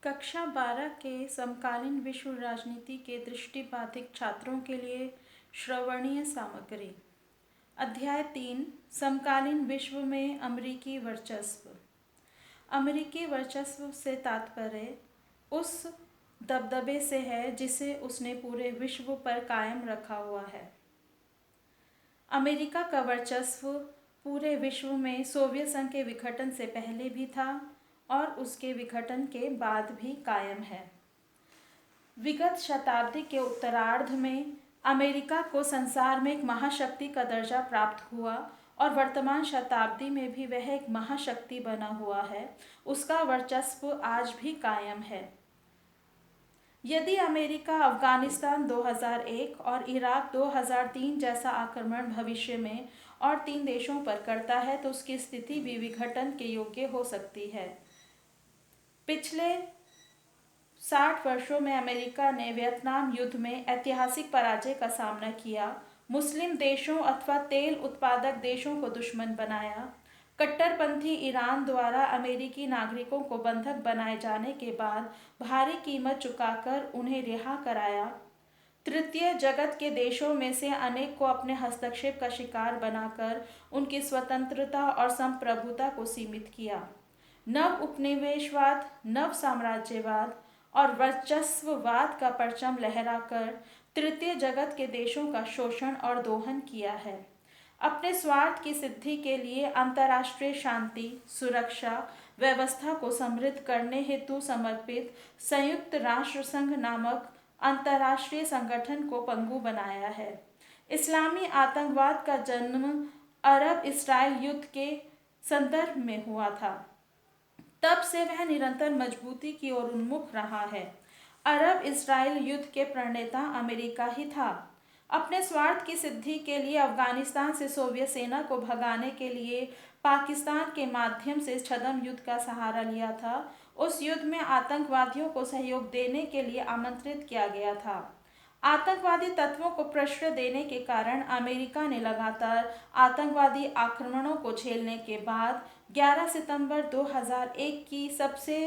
कक्षा 12 के समकालीन विश्व राजनीति के दृष्टिबाधित छात्रों के लिए श्रवणीय सामग्री। अध्याय 3 समकालीन विश्व में अमेरिकी वर्चस्व। अमेरिकी वर्चस्व से तात्पर्य उस दबदबे से है जिसे उसने पूरे विश्व पर कायम रखा हुआ है। अमेरिका का वर्चस्व पूरे विश्व में सोवियत संघ के विघटन से पहले भी था और उसके विघटन के बाद भी कायम है। विगत शताब्दी के उत्तरार्ध में अमेरिका को संसार में एक महाशक्ति का दर्जा प्राप्त हुआ और वर्तमान शताब्दी में भी वह एक महाशक्ति बना हुआ है। उसका वर्चस्व आज भी कायम है। यदि अमेरिका अफगानिस्तान 2001 और इराक 2003 जैसा आक्रमण भविष्य में और 3 देशों पर करता है तो उसकी स्थिति भी विघटन के योग्य हो सकती है। पिछले 60 वर्षों में अमेरिका ने वियतनाम युद्ध में ऐतिहासिक पराजय का सामना किया, मुस्लिम देशों अथवा तेल उत्पादक देशों को दुश्मन बनाया, कट्टरपंथी ईरान द्वारा अमेरिकी नागरिकों को बंधक बनाए जाने के बाद भारी कीमत चुकाकर उन्हें रिहा कराया, तृतीय जगत के देशों में से अनेक को अपने हस्तक्षेप का शिकार बनाकर उनकी स्वतंत्रता और संप्रभुता को सीमित किया, नव उपनिवेशवाद, नव साम्राज्यवाद और वर्चस्ववाद का परचम लहराकर तृतीय जगत के देशों का शोषण और दोहन किया है। अपने स्वार्थ की सिद्धि के लिए अंतर्राष्ट्रीय शांति, सुरक्षा व्यवस्था को समृद्ध करने हेतु समर्पित संयुक्त राष्ट्र संघ नामक अंतर्राष्ट्रीय संगठन को पंगु बनाया है। इस्लामी आतंकवाद का जन्म अरब इसराइल युद्ध के संदर्भ में हुआ था। तब से वह निरंतर मजबूती की ओर उन्मुख रहा है। अरब इसराइल युद्ध के प्रणेता अमेरिका ही था। अपने स्वार्थ की सिद्धि के लिए अफगानिस्तान से सोवियत सेना को भगाने के लिए पाकिस्तान के माध्यम से छद्म युद्ध का सहारा लिया था। उस युद्ध में आतंकवादियों को सहयोग देने के लिए आमंत्रित किया गया था। आतंकवादी तत्वों को प्रश्रय देने के कारण अमेरिका ने लगातार आतंकवादी आक्रमणों को झेलने के बाद 11 सितंबर 2001 की सबसे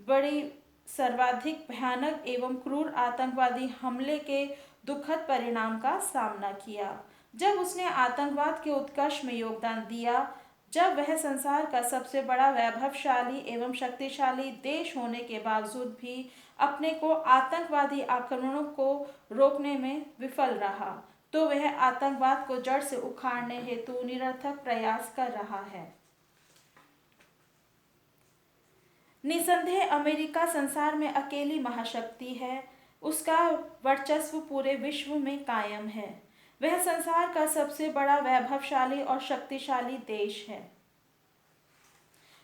बड़ी, सर्वाधिक भयानक एवं क्रूर आतंकवादी हमले के दुखद परिणाम का सामना किया। जब उसने आतंकवाद के उत्कर्ष में योगदान दिया, जब वह संसार का सबसे बड़ा वैभवशाली एवं शक्तिशाली देश होने के बावजूद भी अपने को आतंकवादी आक्रमणों को रोकने में विफल रहा, तो वह आतंकवाद को जड़ से उखाड़ने हेतु निरर्थक प्रयास कर रहा है। निसंदेह अमेरिका संसार में अकेली महाशक्ति है। उसका वर्चस्व पूरे विश्व में कायम है। वह संसार का सबसे बड़ा वैभवशाली और शक्तिशाली देश है।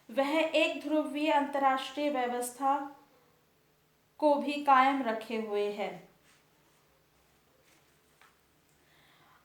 वह एक ध्रुवीय अंतर्राष्ट्रीय व्यवस्था को भी कायम रखे हुए है।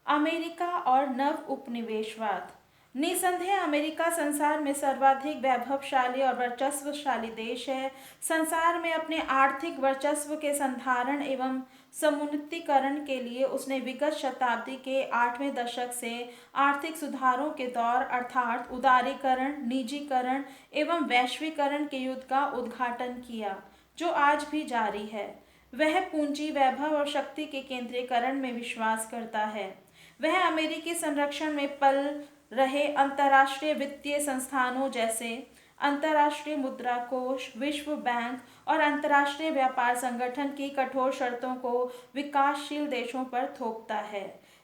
अमेरिका और नव उपनिवेशवाद। निसंदेह अमेरिका संसार में सर्वाधिक वैभवशाली और वर्चस्वशाली देश है। संसार में अपने आर्थिक वर्चस्व के संधारण एवं समुन्नतीकरण के लिए उसने विगत शताब्दी के 8वें दशक से आर्थिक सुधारों के दौर अर्थात उदारीकरण, निजीकरण एवं वैश्वीकरण के युग का उद्घाटन किया, जो आज भी जारी है। वह पूंजी, वैभव और शक्ति के केंद्रीकरण में विश्वास करता है। वह अमेरिकी संरक्षण में पल रहे अंतर्राष्ट्रीय वित्तीय संस्थानों जैसे अंतर्राष्ट्रीय मुद्रा कोष, विश्व बैंक और अंतर्राष्ट्रीय व्यापार संगठन की कठोर शर्तों को विकासशील देशों पर थोपता है।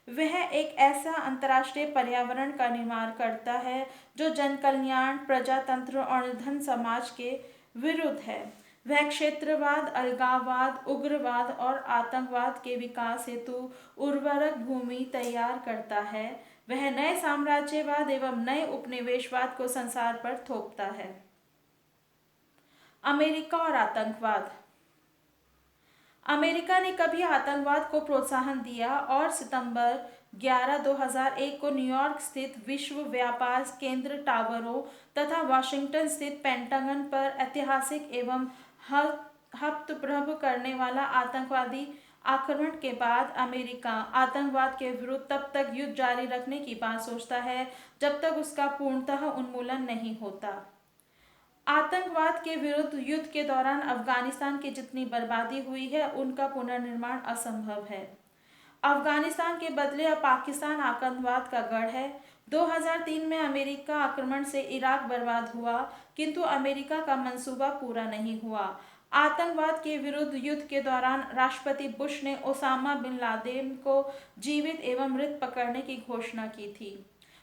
वह एक ऐसा अंतर्राष्ट्रीय पर्यावरण का निर्माण करता है जो जनकल्याण, प्रजातंत्र और निर्धन समाज के विरुद्ध है। वह क्षेत्रवाद, अलगाववाद, उग्रवाद और आतंकवाद के विकास हेतु उर्वरक भूमि तैयार करता है। वह नए साम्राज्यवाद एवं नए उपनिवेशवाद को संसार पर थोपता है। अमेरिका और आतंकवाद। अमेरिका ने कभी आतंकवाद को प्रोत्साहन दिया और सितंबर 11, 2001 को न्यूयॉर्क स्थित विश्व व्यापार केंद्र टावरों तथा वाशिंगटन स्थित पेंटागन पर ऐतिहासिक एवं हतप्रभ करने वाला आतंकवादी आक्रमण के बाद अमेरिका आतंकवाद के विरुद्ध तब तक युद्ध जारी रखने की बात सोचता है जब तक उसका पूर्णतः उन्मूलन नहीं होता। आतंकवाद के विरुद्ध युद्ध के दौरान अफगानिस्तान की जितनी बर्बादी हुई है उनका पुनर्निर्माण असंभव है। अफगानिस्तान के बदले अब पाकिस्तान आतंकवाद का गढ़ है। 2003 में अमेरिका आक्रमण से इराक बर्बाद हुआ, किंतु अमेरिका का मंसूबा पूरा नहीं हुआ। आतंकवाद के विरुद्ध युद्ध के दौरान राष्ट्रपति बुश ने ओसामा बिन लादेन को जीवित एवं मृत पकड़ने की घोषणा की थी।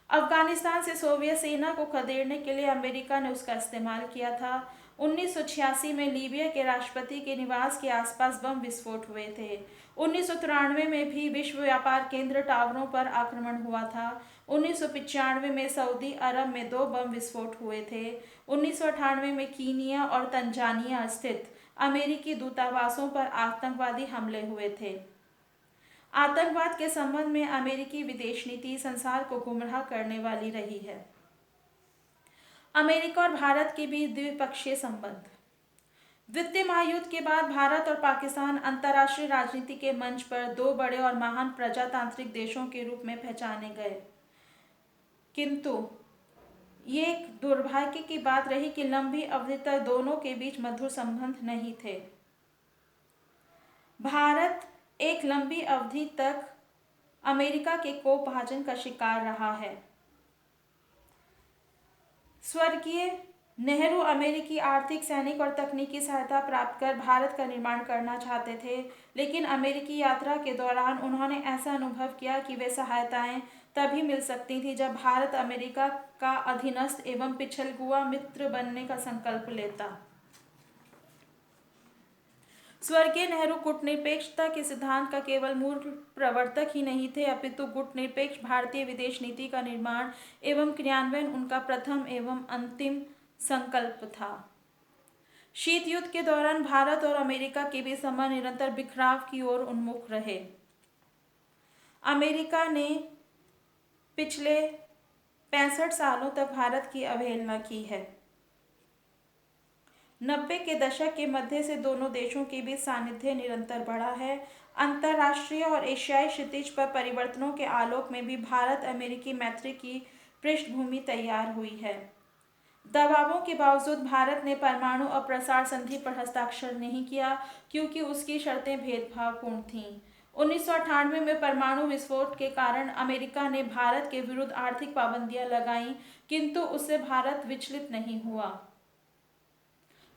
अफगानिस्तान से सोवियत सेना को खदेड़ने के लिए अमेरिका ने उसका इस्तेमाल किया था। 1986 में लीबिया के राष्ट्रपति के निवास के आसपास बम विस्फोट हुए थे। 1993 में भी विश्व व्यापार केंद्र टावरों पर आक्रमण हुआ था। 1995 में सऊदी अरब में 2 बम विस्फोट हुए थे। 1998 में कीनिया और तंजानिया स्थित अमेरिकी दूतावासों पर आतंकवादी हमले हुए थे। आतंकवाद के संबंध में अमेरिकी विदेश नीति संसार को गुमराह करने वाली रही है। अमेरिका और भारत के बीच द्विपक्षीय संबंध। द्वितीय महायुद्ध के बाद भारत और पाकिस्तान अंतर्राष्ट्रीय राजनीति के मंच पर 2 बड़े और महान प्रजातांत्रिक देशों के रूप में पहचाने गए, किंतु ये एक दुर्भाग्य की बात रही कि लंबी अवधि तक दोनों के बीच मधुर संबंध नहीं थे। भारत एक लंबी अवधि तक अमेरिका के कोपभाजन का शिकार रहा है। स्वर्गीय नेहरू अमेरिकी आर्थिक, सैनिक और तकनीकी सहायता प्राप्त कर भारत का निर्माण करना चाहते थे, लेकिन अमेरिकी यात्रा के दौरान उन्होंने ऐसा अनुभव किया कि वे सहायताएं तभी मिल सकती थी जब भारत अमेरिका का अधीनस्थ एवं पिछलगुआ मित्र बनने का संकल्प लेता। स्वर्गीय नेहरू गुटनिरपेक्षता के सिद्धांत का केवल मूल प्रवर्तक ही नहीं थे, अपितु गुटनिरपेक्ष भारतीय विदेश नीति का निर्माण एवं क्रियान्वयन उनका प्रथम एवं अंतिम संकल्प था। शीत युद्ध के दौरान भारत और अमेरिका के बीच संबंध निरंतर बिखराव की ओर उन्मुख रहे। अमेरिका ने पिछले 65 सालों तक भारत की अवहेलना की है। 90 के दशक के मध्य से दोनों देशों के बीच सानिध्य निरंतर बढ़ा है। अंतर्राष्ट्रीय और एशियाई क्षितिज पर परिवर्तनों के आलोक में भी भारत अमेरिकी मैत्री की पृष्ठभूमि तैयार हुई है। दबावों के बावजूद भारत ने परमाणु अप्रसार संधि पर हस्ताक्षर नहीं किया, क्योंकि उसकी शर्तें भेदभावपूर्ण थीं। 1998 में परमाणु विस्फोट के कारण अमेरिका ने भारत के विरुद्ध आर्थिक पाबंदियां लगाईं, किंतु उससे भारत विचलित नहीं हुआ।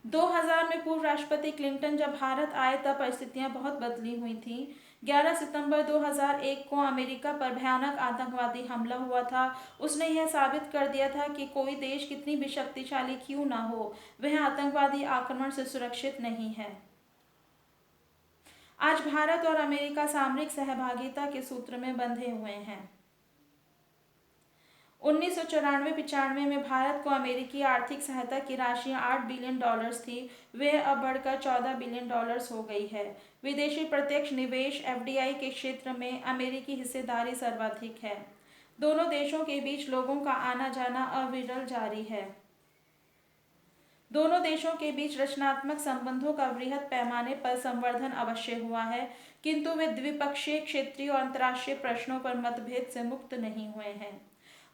2000 में पूर्व राष्ट्रपति क्लिंटन जब भारत आए तब परिस्थितियां बहुत बदली हुई थीं। 11 सितंबर 2001 को अमेरिका पर भयानक आतंकवादी हमला हुआ था। उसने यह साबित कर दिया था कि कोई देश कितनी भी शक्तिशाली क्यों न हो, वह आतंकवादी आक्रमण से सुरक्षित नहीं है। आज भारत और अमेरिका सामरिक सहभागिता के सूत्र में बंधे हुए हैं। 1994-95 में भारत को अमेरिकी आर्थिक सहायता की राशि $8 बिलियन थी, वह अब बढ़कर $14 बिलियन हो गई है। विदेशी प्रत्यक्ष निवेश (FDI) के क्षेत्र में अमेरिकी हिस्सेदारी सर्वाधिक है। दोनों देशों के बीच लोगों का आना जाना अविरल जारी है। दोनों देशों के बीच रचनात्मक संबंधों का वृहद पैमाने पर संवर्धन अवश्य हुआ है, किंतु वे द्विपक्षीय, क्षेत्रीय और अंतर्राष्ट्रीय प्रश्नों पर मतभेद से मुक्त नहीं हुए हैं।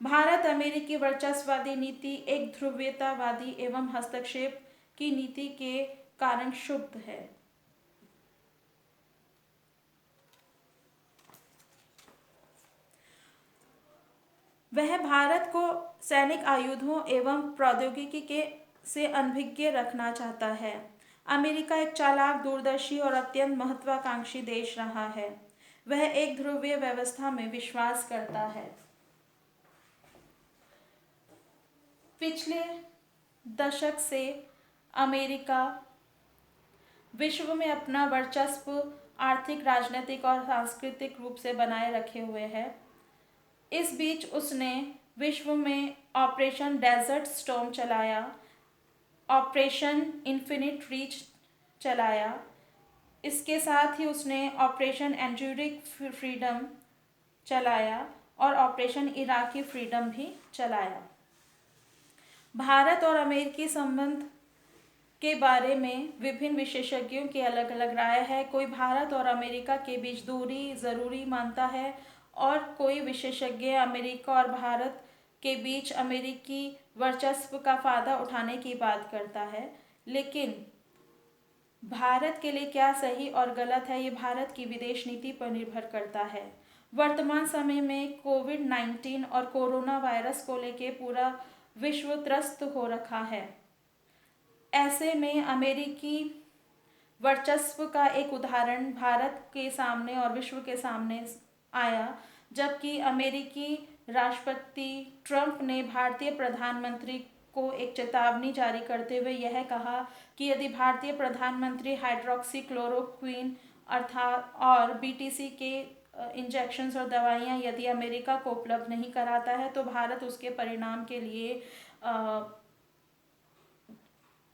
भारत अमेरिकी वर्चस्ववादी नीति एक ध्रुवीयतावादी एवं हस्तक्षेप की नीति के कारण क्षुब्ध है। वह भारत को सैनिक आयुधों एवं प्रौद्योगिकी से अनभिज्ञ रखना चाहता है। अमेरिका एक चालाक, दूरदर्शी और अत्यंत महत्वाकांक्षी देश रहा है। वह एक ध्रुवीय व्यवस्था में विश्वास करता है। पिछले दशक से अमेरिका विश्व में अपना वर्चस्व आर्थिक, राजनीतिक और सांस्कृतिक रूप से बनाए रखे हुए है। इस बीच उसने विश्व में ऑपरेशन डेजर्ट स्टॉर्म चलाया, ऑपरेशन इन्फिनिट रीच चलाया। इसके साथ ही उसने ऑपरेशन एंड्यूरिंग फ्रीडम चलाया और ऑपरेशन इराकी फ्रीडम भी चलाया। भारत और अमेरिकी संबंध के बारे में विभिन्न विशेषज्ञों की अलग अलग राय है। कोई भारत और अमेरिका के बीच दूरी जरूरी मानता है और कोई विशेषज्ञ अमेरिका और भारत के बीच अमेरिकी वर्चस्व का फायदा उठाने की बात करता है, लेकिन भारत के लिए क्या सही और गलत है, ये भारत की विदेश नीति पर निर्भर करता है। वर्तमान समय में कोविड-19 और कोरोना वायरस को लेकर पूरा विश्व त्रस्त हो रखा है। ऐसे में अमेरिकी वर्चस्व का एक उदाहरण भारत के सामने और विश्व के सामने आया, जबकि अमेरिकी राष्ट्रपति ट्रंप ने भारतीय प्रधानमंत्री को एक चेतावनी जारी करते हुए यह कहा कि यदि भारतीय प्रधानमंत्री हाइड्रोक्सी क्लोरोक्विन अर्थात और बीटीसी के इंजेक्शंस और दवाइयाँ यदि अमेरिका को उपलब्ध नहीं कराता है तो भारत उसके परिणाम के लिए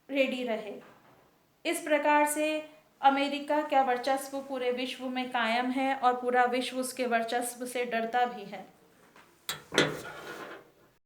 रेडी रहे। इस प्रकार से अमेरिका का वर्चस्व पूरे विश्व में कायम है और पूरा विश्व उसके वर्चस्व से डरता भी है।